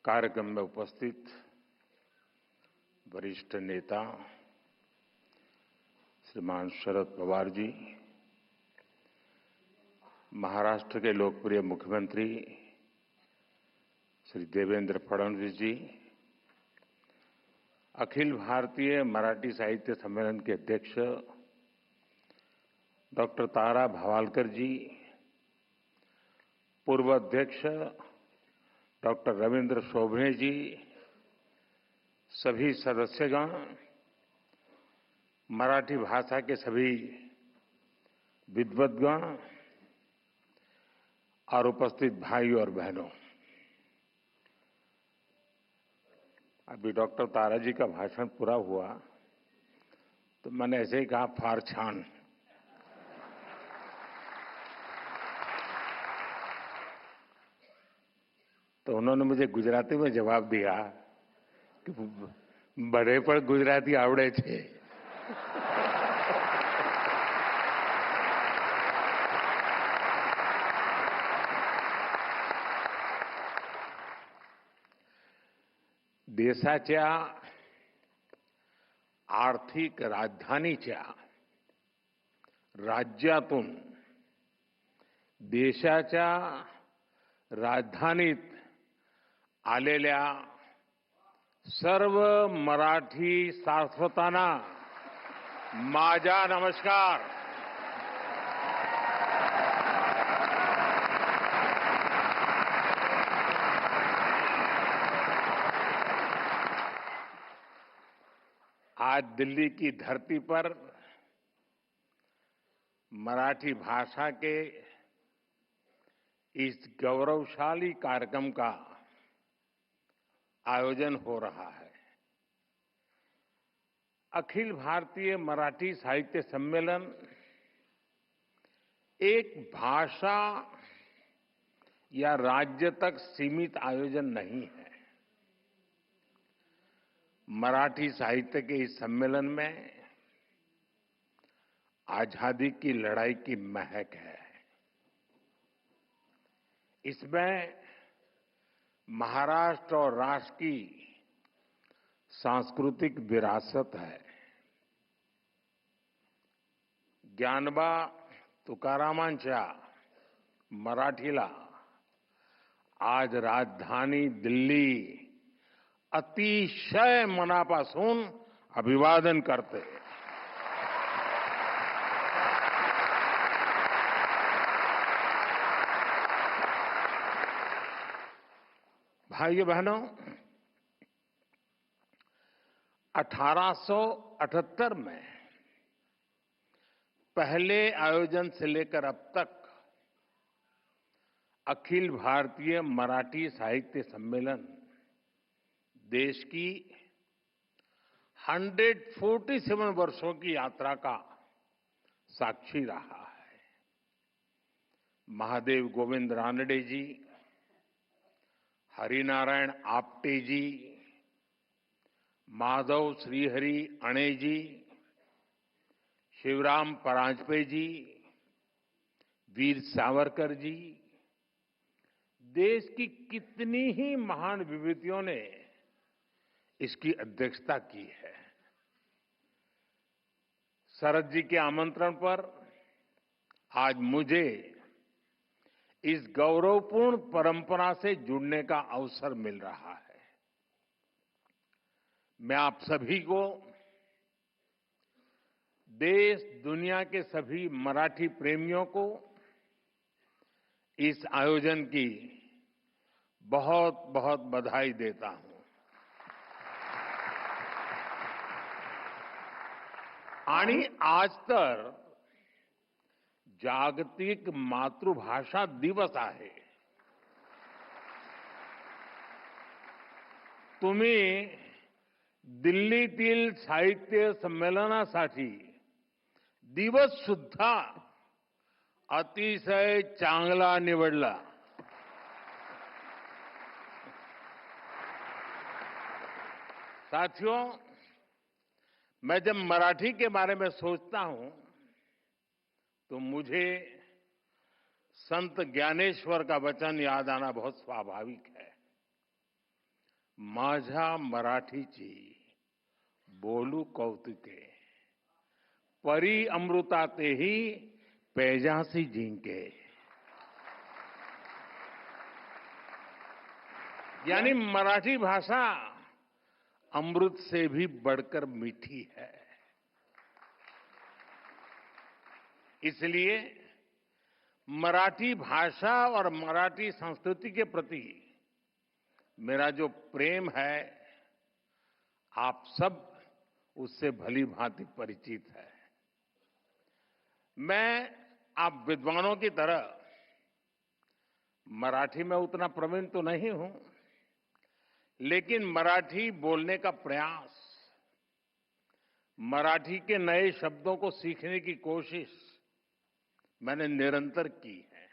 कार्यक्रम में उपस्थित वरिष्ठ नेता श्रीमान शरद पवार जी, महाराष्ट्र के लोकप्रिय मुख्यमंत्री श्री देवेंद्र फडणवीस जी, अखिल भारतीय मराठी साहित्य सम्मेलन के अध्यक्ष डॉक्टर तारा भवालकर जी, पूर्व अध्यक्ष डॉक्टर रविंद्र शोभने जी, सभी सदस्यगण, मराठी भाषा के सभी विद्वद्गण और उपस्थित भाई और बहनों, अभी डॉक्टर तारा जी का भाषण पूरा हुआ तो मैंने ऐसे ही कहा फार छान। तो उन्होंने मुझे गुजराती में जवाब दिया कि बड़े पर गुजराती आवड़े थे। देशाच्या आर्थिक राजधानीच्या राज्यातून देशाच्या राजधानीत आलेल्या सर्व मराठी सारस्वतांना माझा नमस्कार। आज दिल्ली की धरती पर मराठी भाषा के इस गौरवशाली कार्यक्रम का आयोजन हो रहा है। अखिल भारतीय मराठी साहित्य सम्मेलन एक भाषा या राज्य तक सीमित आयोजन नहीं है। मराठी साहित्य के इस सम्मेलन में आजादी की लड़ाई की महक है। इसमें महाराष्ट्र और राष्ट्र की सांस्कृतिक विरासत है। ज्ञानोबा तुकारामांच्या मराठीला आज राजधानी दिल्ली अतिशय मनापासून अभिवादन करते हैं। भाइयों बहनों, 1878 में पहले आयोजन से लेकर अब तक अखिल भारतीय मराठी साहित्य सम्मेलन देश की 147 वर्षों की यात्रा का साक्षी रहा है। महादेव गोविंद रानडे जी, हरिनारायण आप्टे जी, माधव श्रीहरि अणे जी, शिवराम परांजपे जी, वीर सावरकर जी, देश की कितनी ही महान विभूतियों ने इसकी अध्यक्षता की है। शरद जी के आमंत्रण पर आज मुझे इस गौरवपूर्ण परंपरा से जुड़ने का अवसर मिल रहा है। मैं आप सभी को देश दुनिया के सभी मराठी प्रेमियों को इस आयोजन की बहुत बहुत बधाई देता हूं। आणि आज तर जागतिक मातृभाषा दिवस आहे। तुम्ही दिल्लीतील साहित्य संमेलनासाठी दिवस सुद्धा अतिशय चांगला निवडला। साथियों, मैं जब मराठी के बारे में सोचता हूं तो मुझे संत ज्ञानेश्वर का वचन याद आना बहुत स्वाभाविक है। माझ्या मराठीची बोलू कौतुके, परी अमृता तेही पैजासी जिंके। यानी मराठी भाषा अमृत से भी बढ़कर मीठी है। इसलिए मराठी भाषा और मराठी संस्कृति के प्रति मेरा जो प्रेम है, आप सब उससे भली भांति परिचित है। मैं आप विद्वानों की तरह मराठी में उतना प्रवीण तो नहीं हूं, लेकिन मराठी बोलने का प्रयास, मराठी के नए शब्दों को सीखने की कोशिश मैंने निरंतर की है।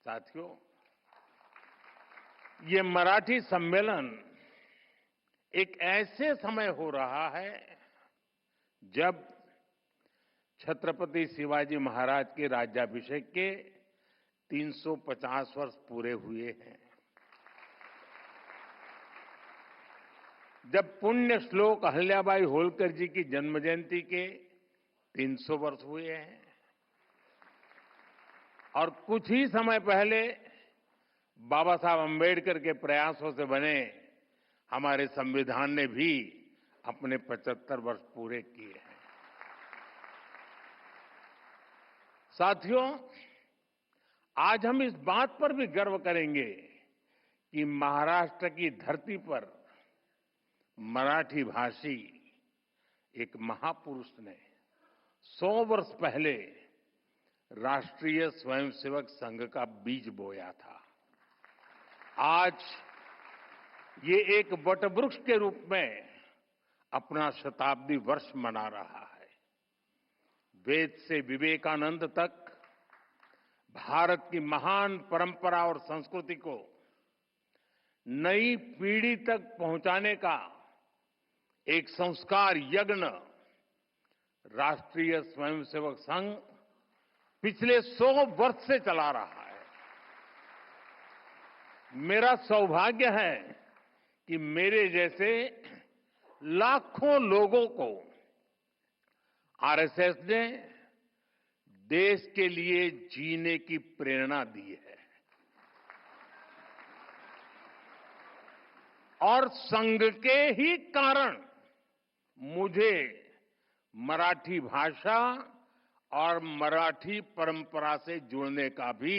साथियों, ये मराठी सम्मेलन एक ऐसे समय हो रहा है जब छत्रपति शिवाजी महाराज के राज्याभिषेक के 350 वर्ष पूरे हुए हैं, जब पुण्य श्लोक अहिल्याबाई होलकर जी की जन्म जयंती के 300 वर्ष हुए हैं, और कुछ ही समय पहले बाबा साहब अंबेडकर के प्रयासों से बने हमारे संविधान ने भी अपने 75 वर्ष पूरे किए हैं। साथियों, आज हम इस बात पर भी गर्व करेंगे कि महाराष्ट्र की धरती पर मराठी भाषी एक महापुरुष ने 100 वर्ष पहले राष्ट्रीय स्वयंसेवक संघ का बीज बोया था। आज ये एक वटवृक्ष के रूप में अपना शताब्दी वर्ष मना रहा है। वेद से विवेकानंद तक भारत की महान परंपरा और संस्कृति को नई पीढ़ी तक पहुंचाने का एक संस्कार यज्ञ राष्ट्रीय स्वयंसेवक संघ पिछले 100 वर्ष से चला रहा है। मेरा सौभाग्य है कि मेरे जैसे लाखों लोगों को आरएसएस ने देश के लिए जीने की प्रेरणा दी है, और संघ के ही कारण मुझे मराठी भाषा और मराठी परंपरा से जुड़ने का भी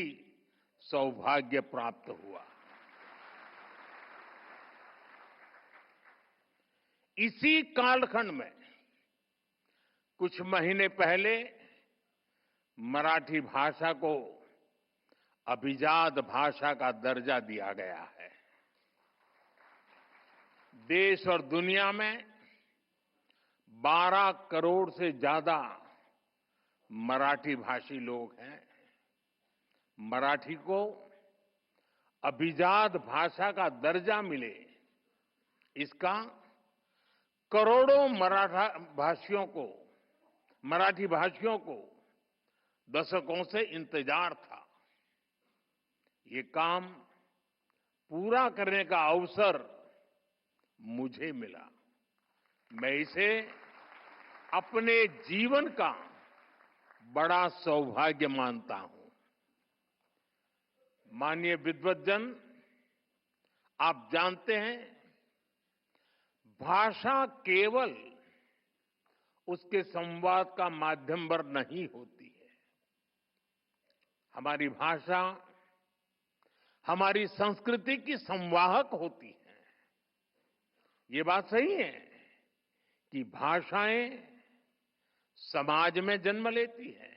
सौभाग्य प्राप्त हुआ। इसी कालखंड में कुछ महीने पहले मराठी भाषा को अभिजात भाषा का दर्जा दिया गया है। देश और दुनिया में 12 करोड़ से ज्यादा मराठी भाषी लोग हैं। मराठी को अभिजात भाषा का दर्जा मिले, इसका करोड़ों मराठी भाषियों को दशकों से इंतजार था। ये काम पूरा करने का अवसर मुझे मिला। मैं इसे अपने जीवन का बड़ा सौभाग्य मानता हूं। माननीय विद्वद्जन, आप जानते हैं, भाषा केवल उसके संवाद का माध्यम पर नहीं होती है। हमारी भाषा हमारी संस्कृति की संवाहक होती है। ये बात सही है कि भाषाएं समाज में जन्म लेती है,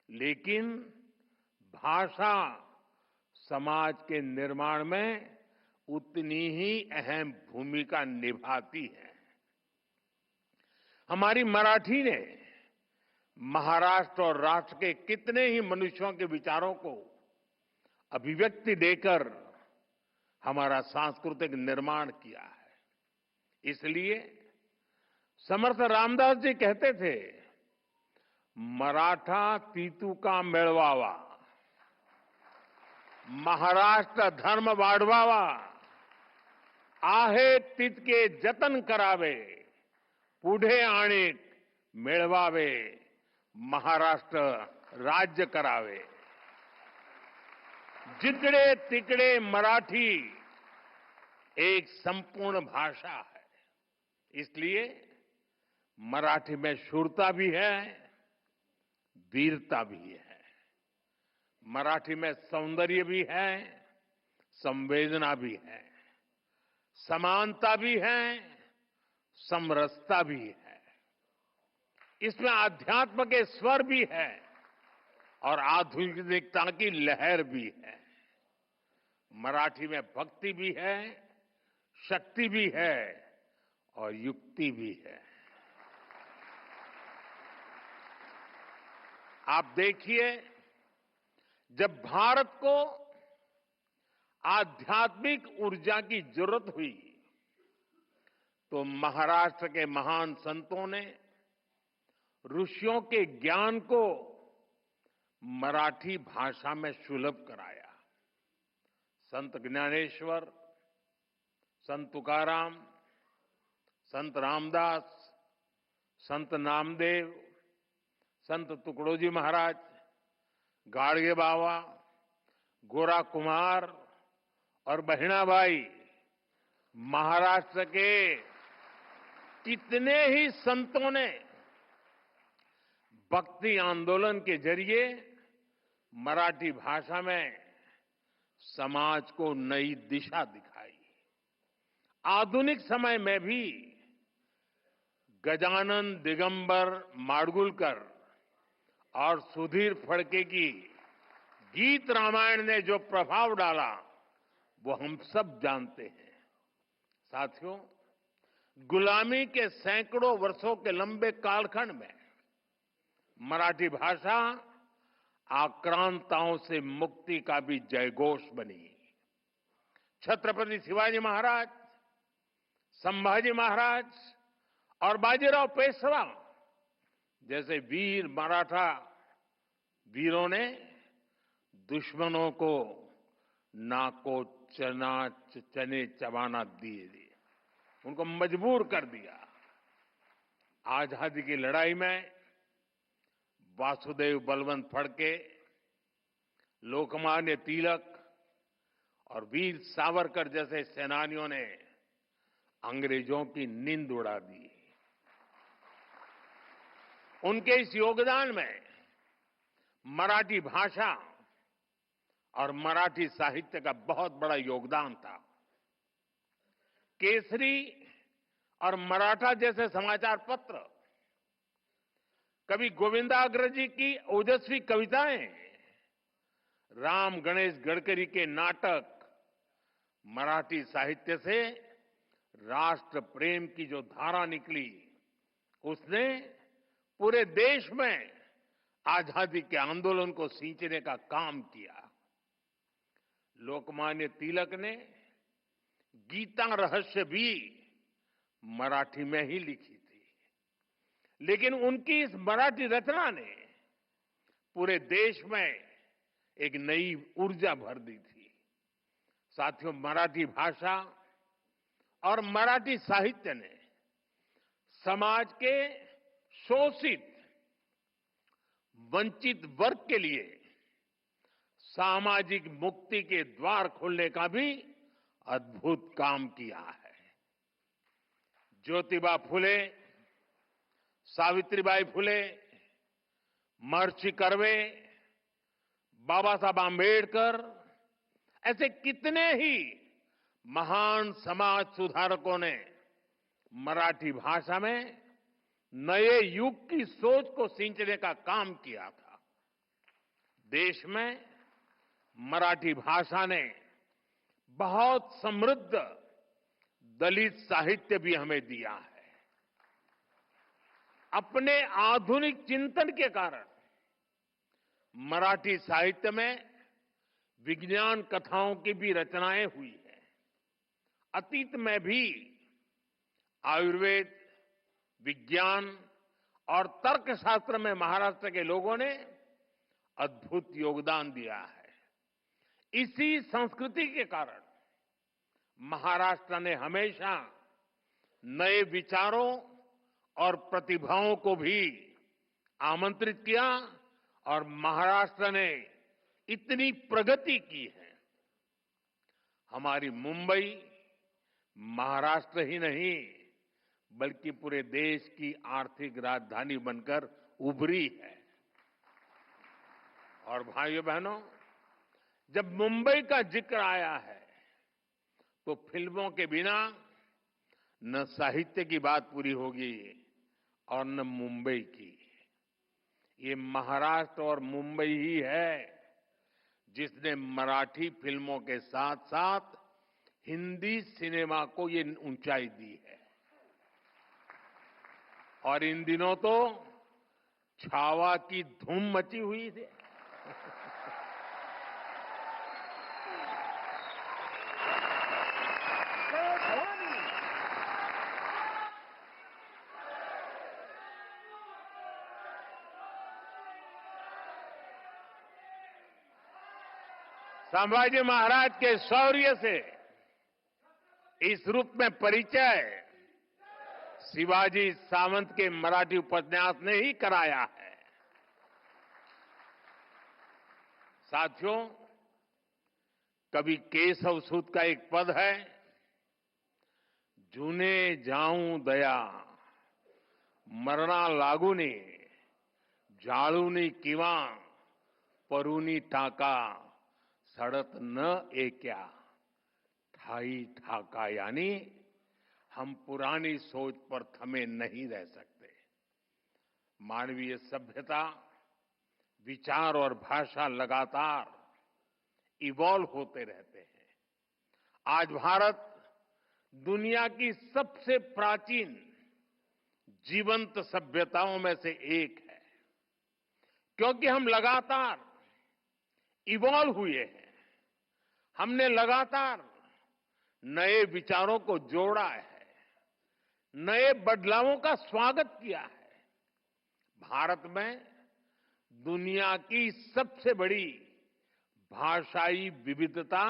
लेकिन भाषा समाज के निर्माण में उतनी ही अहम भूमिका निभाती है। हमारी मराठी ने महाराष्ट्र और राष्ट्र के कितने ही मनुष्यों के विचारों को अभिव्यक्ति देकर हमारा सांस्कृतिक निर्माण किया है। इसलिए समर्थ रामदास जी कहते थे, मराठा तीतू का मेळवावा, महाराष्ट्र धर्म वाढवावा, आहे तितके जतन करावे, पुढे आणीक मिळवावे, महाराष्ट्र राज्य करावे. जिकडे तिकडे मराठी एक संपूर्ण भाषा है. इसलिए मराठी में शूरता भी है, वीरता भी है. मराठी में सौंदर्य भी है, संवेदना भी है, समानता भी है, समरसता भी है. इसमें आध्यात्म के स्वर भी है और आधुनिकता की लहर भी है. मराठी में भक्ति भी है, शक्ति भी है और युक्ति भी है. आप देखिए, जब भारत को आध्यात्मिक ऊर्जा की जरूरत हुई तो महाराष्ट्र के महान संतों ने ऋषियों के ज्ञान को मराठी भाषा में सुलभ कराया. संत ज्ञानेश्वर, संत तुकाराम, संत रामदास, संत नामदेव, संत तुकडोजी महाराज, गाडगे बाबा, गोरा कुमार और बहिणाबाई, महाराष्ट्र के कितने ही संतों ने भक्ति आंदोलन के जरिए मराठी भाषा में समाज को नई दिशा दिखाई. आधुनिक समय में भी गजानन दिगंबर माडगुलकर और सुधीर फडके की गीत रामायण ने जो प्रभाव डाला वो हम सब जानते हैं. साथियों, गुलामी के सैकड़ों वर्षों के लंबे कालखंड में मराठी भाषा आक्रांताओं से मुक्ति का भी जयघोष बनी. छत्रपति शिवाजी महाराज, संभाजी महाराज और बाजीराव पेशवा जैसे वीर मराठा वीरों ने दुश्मनों को नाको चने चबाना दिए, उनको मजबूर कर दिया. आजादी की लड़ाई में वासुदेव बलवंत फडके, लोकमान्य तिलक और वीर सावरकर जैसे सेनानियों ने अंग्रेजों की नींद उड़ा दी. उनके इस योगदान में मराठी भाषा और मराठी साहित्य का बहुत बड़ा योगदान था. केसरी और मराठा जैसे समाचार पत्र, कवि गोविंदाग्रजी की ओजस्वी कविताएं, राम गणेश गडकरी के नाटक, मराठी साहित्य से राष्ट्र प्रेम की जो धारा निकली उसने पूरे देश में आजादी के आंदोलन को सींचने का काम किया. लोकमान्य तिलक ने गीता रहस्य भी मराठी में ही लिखी थी, लेकिन उनकी इस मराठी रचना ने पूरे देश में एक नई ऊर्जा भर दी थी. साथियों, मराठी भाषा और मराठी साहित्य ने समाज के शोषित, वंचित वर्ग के लिए सामाजिक मुक्ति के द्वार खोलने का भी अद्भुत काम किया है. ज्योतिबा फुले, सावित्रीबाई फुले, महर्षि कर्वे, बाबा साहब आंबेडकर, ऐसे कितने ही महान समाज सुधारकों ने मराठी भाषा में नए युग की सोच को सींचने का काम किया था. देश में मराठी भाषा ने बहुत समृद्ध दलित साहित्य भी हमें दिया है. अपने आधुनिक चिंतन के कारण मराठी साहित्य में विज्ञान कथाओं की भी रचनाएं हुई हैं. अतीत में भी आयुर्वेद, विज्ञान और तर्कशास्त्र में महाराष्ट्र के लोगों ने अद्भुत योगदान दिया है. इसी संस्कृति के कारण महाराष्ट्र ने हमेशा नए विचारों और प्रतिभाओं को भी आमंत्रित किया और महाराष्ट्र ने इतनी प्रगति की है। हमारी मुंबई महाराष्ट्र ही नहीं बल्कि पूरे देश की आर्थिक राजधानी बनकर उभरी है। और भाइयों बहनों, जब मुंबई का जिक्र आया है तो फिल्मों के बिना न साहित्य की बात पूरी होगी और न मुंबई की। ये महाराष्ट्र और मुंबई ही है जिसने मराठी फिल्मों के साथ साथ हिंदी सिनेमा को ये ऊंचाई दी है। और इन दिनों तो छावा की धूम मची हुई थी। संभाजी महाराज के शौर्य से इस रूप में परिचय शिवाजी सावंत के मराठी उपन्यास ने ही कराया है। साथियों, कवि केशव सूत का एक पद है, जूने जाऊं दया मरना लागूनी जाळूनी किंवा परूनी टाका सड़त न एक्या ठाई ठाका। यानी हम पुरानी सोच पर थमे नहीं रह सकते। मानवीय सभ्यता, विचार और भाषा लगातार इवॉल्व होते रहते हैं। आज भारत दुनिया की सबसे प्राचीन जीवंत सभ्यताओं में से एक है, क्योंकि हम लगातार इवॉल्व हुए हैं। हमने लगातार नए विचारों को जोड़ा है, नए बदलावों का स्वागत किया है। भारत में दुनिया की सबसे बड़ी भाषाई विविधता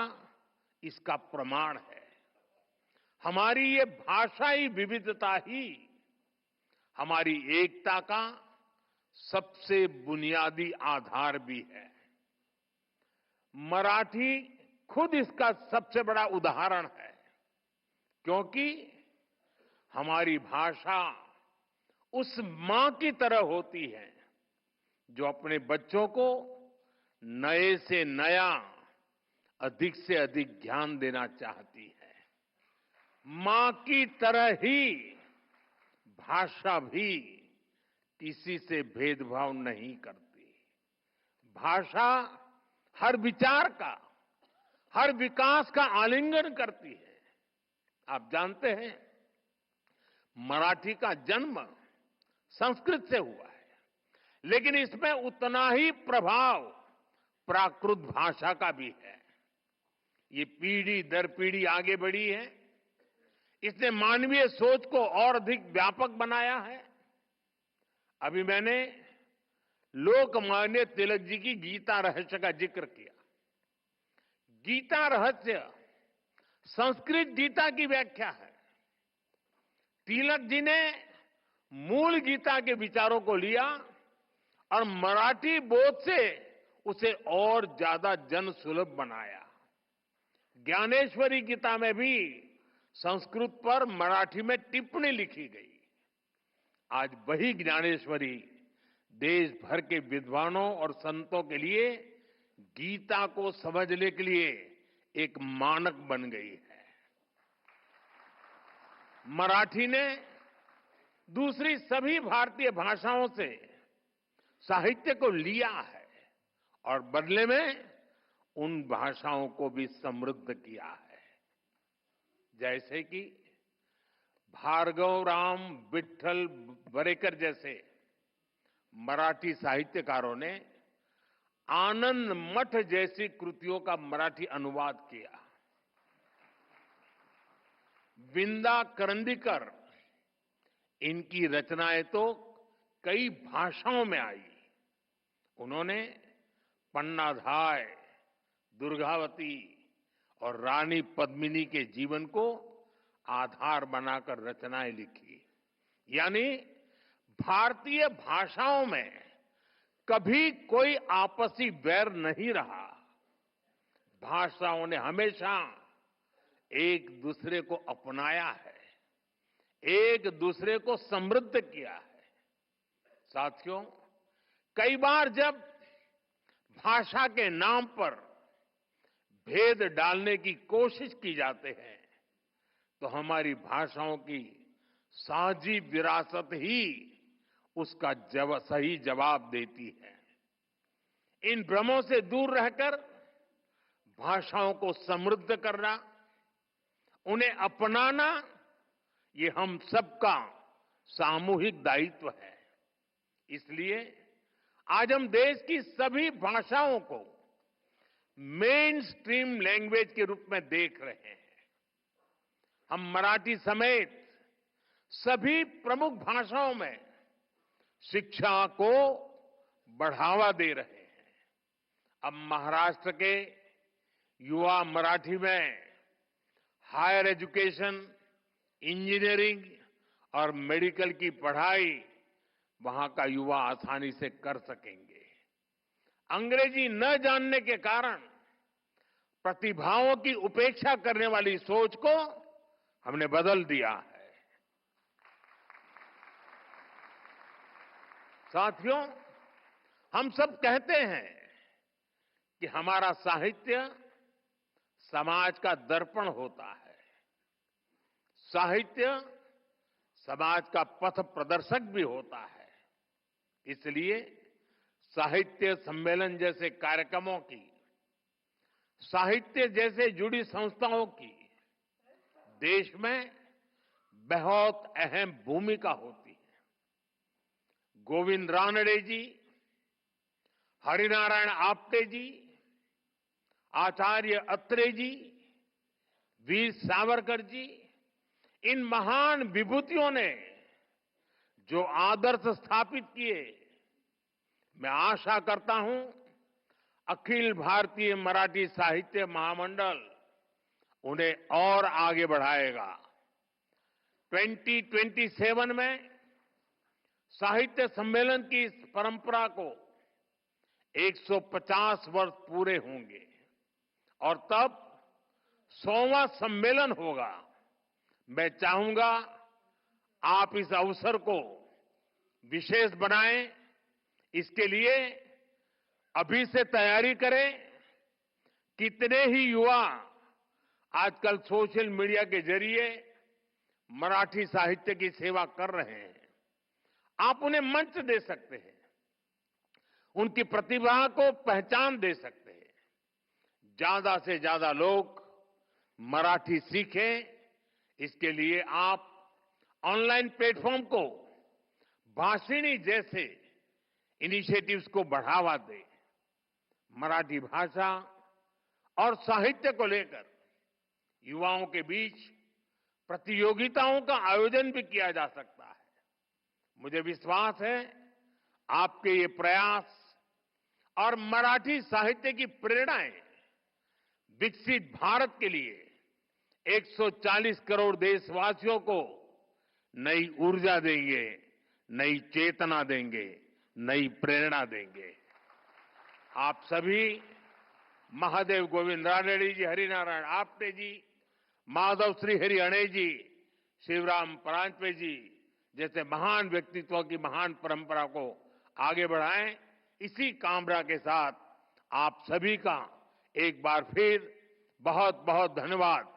इसका प्रमाण है। हमारी ये भाषाई विविधता ही हमारी एकता का सबसे बुनियादी आधार भी है। मराठी खुद इसका सबसे बड़ा उदाहरण है, क्योंकि हमारी भाषा उस मां की तरह होती है जो अपने बच्चों को नए से नया, अधिक से अधिक ज्ञान देना चाहती है। मां की तरह ही भाषा भी किसी से भेदभाव नहीं करती। भाषा हर विचार का, हर विकास का आलिंगन करती है। आप जानते हैं, मराठी का जन्म संस्कृत से हुआ है, लेकिन इसमें उतना ही प्रभाव प्राकृत भाषा का भी है। ये पीढ़ी दर पीढ़ी आगे बढ़ी है। इसने मानवीय सोच को और अधिक व्यापक बनाया है। अभी मैंने लोकमान्य तिलक जी की गीता रहस्य का जिक्र किया। गीता रहस्य संस्कृत गीता की व्याख्या है। तिलक जी ने मूल गीता के विचारों को लिया और मराठी बोध से उसे और ज्यादा जन सुलभ बनाया। ज्ञानेश्वरी गीता में भी संस्कृत पर मराठी में टिप्पणी लिखी गई। आज वही ज्ञानेश्वरी देश भर के विद्वानों और संतों के लिए गीता को समझने के लिए एक मानक बन गई है। मराठी ने दूसरी सभी भारतीय भाषाओं से साहित्य को लिया है और बदले में उन भाषाओं को भी समृद्ध किया है। जैसे कि भार्गवराम विठ्ठल बरेकर जैसे मराठी साहित्यकारों ने आनंद मठ जैसी कृतियों का मराठी अनुवाद किया। विंदा करंदीकर, इनकी रचनाएं तो कई भाषाओं में आई। उन्होंने पन्नाधाय, दुर्गावती और रानी पद्मिनी के जीवन को आधार बनाकर रचनाएं लिखी। यानी भारतीय भाषाओं में कभी कोई आपसी वैर नहीं रहा। भाषाओं ने हमेशा एक दूसरे को अपनाया है, एक दूसरे को समृद्ध किया है। साथियों, कई बार जब भाषा के नाम पर भेद डालने की कोशिश की जाती है तो हमारी भाषाओं की साझी विरासत ही उसका सही जवाब देती है। इन भ्रमों से दूर रहकर भाषाओं को समृद्ध करना, उन्हें अपनाना, ये हम सबका सामूहिक दायित्व है। इसलिए आज हम देश की सभी भाषाओं को मेन स्ट्रीम लैंग्वेज के रूप में देख रहे हैं। हम मराठी समेत सभी प्रमुख भाषाओं में शिक्षा को बढ़ावा दे रहे हैं। अब महाराष्ट्र के युवा मराठी में हायर एजुकेशन, इंजीनियरिंग और मेडिकल की पढ़ाई वहां का युवा आसानी से कर सकेंगे। अंग्रेजी न जानने के कारण प्रतिभाओं की उपेक्षा करने वाली सोच को हमने बदल दिया है। साथियों, हम सब कहते हैं कि हमारा साहित्य समाज का दर्पण होता है। साहित्य समाज का पथ प्रदर्शक भी होता है। इसलिए साहित्य सम्मेलन जैसे कार्यक्रमों की, साहित्य जैसे जुड़ी संस्थाओं की देश में बहुत अहम भूमिका होती है। गोविंद रानडे जी, हरिनारायण आप्टे जी, आचार्य अत्रे जी, वीर सावरकर जी, इन महान विभूतियों ने जो आदर्श स्थापित किए, मैं आशा करता हूं अखिल भारतीय मराठी साहित्य महामंडल उन्हें और आगे बढ़ाएगा। 2027 में साहित्य सम्मेलन की इस परंपरा को 150 वर्ष पूरे होंगे और तब 100वां सम्मेलन होगा। मैं चाहूंगा आप इस अवसर को विशेष बनाएं। इसके लिए अभी से तैयारी करें। कितने ही युवा आजकल सोशल मीडिया के जरिए मराठी साहित्य की सेवा कर रहे हैं। आप उन्हें मंच दे सकते हैं, उनकी प्रतिभा को पहचान दे सकते हैं। ज्यादा से ज्यादा लोग मराठी सीखें, इसके लिए आप ऑनलाइन प्लेटफॉर्म को, भाषिणी जैसे इनिशिएटिव्स को बढ़ावा दें। मराठी भाषा और साहित्य को लेकर युवाओं के बीच प्रतियोगिताओं का आयोजन भी किया जा सकता है। मुझे विश्वास है आपके ये प्रयास और मराठी साहित्य की प्रेरणाएं विकसित भारत के लिए 140 करोड़ देशवासियों को नई ऊर्जा देंगे, नई चेतना देंगे, नई प्रेरणा देंगे। आप सभी महादेव गोविंद रानडे जी, हरिनारायण आप्टे जी, माधव श्री हरि अणे जी, शिवराम परांजपे जी जैसे महान व्यक्तित्वों की महान परंपरा को आगे बढ़ाएं। इसी कामना के साथ आप सभी का एक बार फिर बहुत बहुत धन्यवाद।